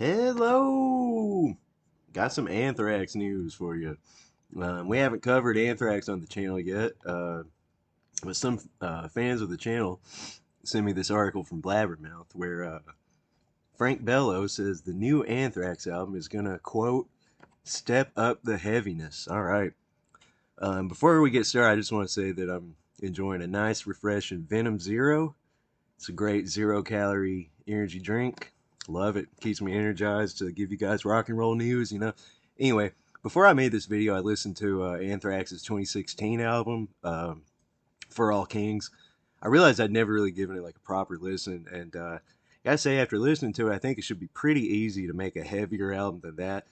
Hello! Got some Anthrax news for you. We haven't covered Anthrax on the channel yet, but some fans of the channel sent me this article from Blabbermouth where Frank Bello says the new Anthrax album is going to, quote, step up the heaviness. All right. Before we get started, I just want to say that I'm enjoying a nice, refreshing Venom Zero. It's a great 0-calorie energy drink. Love it. Keeps me energized to give you guys rock and roll news. Anyway, before I made this video, I listened to Anthrax's 2016 album, For All Kings. I realized I'd never really given it like a proper listen, and gotta say, after listening to it, I think it should be pretty easy to make a heavier album than that.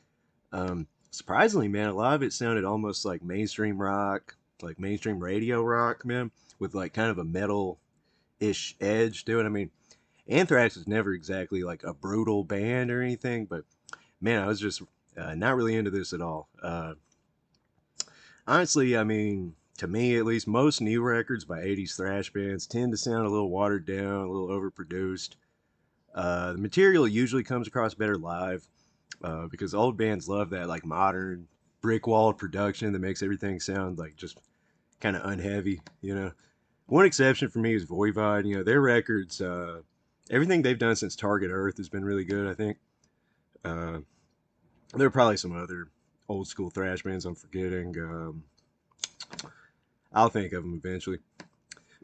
Surprisingly, man, a lot of it sounded almost like mainstream rock, like mainstream radio rock, man, with like kind of a metal-ish edge to it. I mean, Anthrax was never exactly like a brutal band or anything, but man, I was just not really into this at all. Honestly, I mean, to me at least, most new records by 80s thrash bands tend to sound a little watered down, a little overproduced. The material usually comes across better live because old bands love that like modern brick walled production that makes everything sound like just kind of unheavy. One exception for me is Voivod. Their records, everything they've done since Target Earth has been really good, I think. Uh, there are probably some other old school thrash bands I'm forgetting. I'll think of them eventually.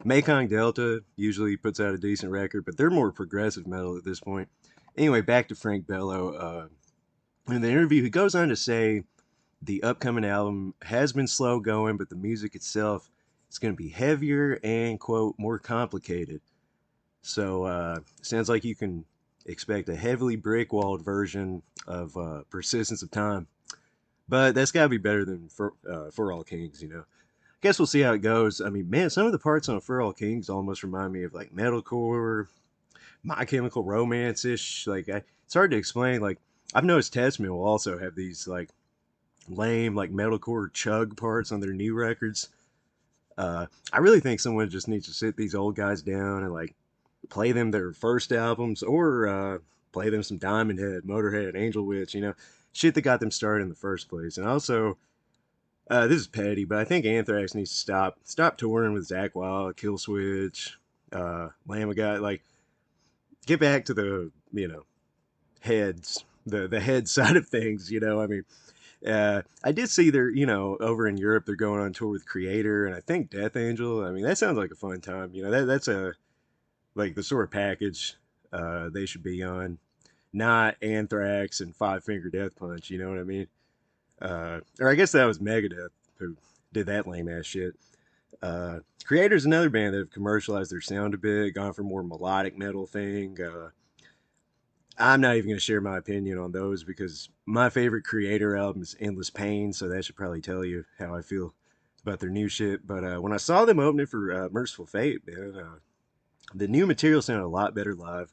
Mekong Delta usually puts out a decent record, but they're more progressive metal at this point. Anyway, back to Frank Bello. In the interview, he goes on to say the upcoming album has been slow going, but the music itself is going to be heavier and, quote, more complicated. So, sounds like you can expect a heavily brick walled version of Persistence of Time. But that's got to be better than For All Kings. Guess we'll see how it goes. I mean, man, some of the parts on For All Kings almost remind me of like metalcore, My Chemical Romance ish. It's hard to explain. Like, I've noticed Testament will also have these like lame, like metalcore chug parts on their new records. I really think someone just needs to sit these old guys down and like play them their first albums or play them some Diamond Head, Motorhead, Angel Witch, shit that got them started in the first place. And also, this is petty, but I think Anthrax needs to stop touring with Zakk Wylde, Killswitch, Lamb of God. Like, get back to the heads, the head side of things. I mean, I did see over in Europe they're going on tour with Creator and I think Death Angel. I mean, that sounds like a fun time. That's a like the sort of package they should be on, not Anthrax and Five Finger Death Punch. You know what I mean? Or I guess that was Megadeth who did that lame ass shit. Creator's another band that have commercialized their sound a bit, gone for more melodic metal thing. I'm not even going to share my opinion on those because my favorite Creator album is Endless Pain, so that should probably tell you how I feel about their new shit. But when I saw them opening for Merciful Fate, man, the new material sounded a lot better live.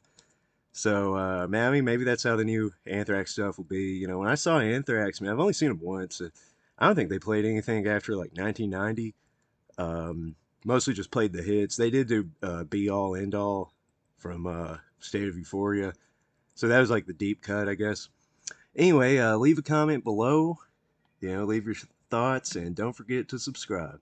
So, man, I mean, maybe that's how the new Anthrax stuff will be. When I saw Anthrax, man, I've only seen them once. I don't think they played anything after like 1990. Mostly just played the hits. They did do Be All End All from State of Euphoria. So that was like the deep cut, I guess. Anyway, leave a comment below. Leave your thoughts and don't forget to subscribe.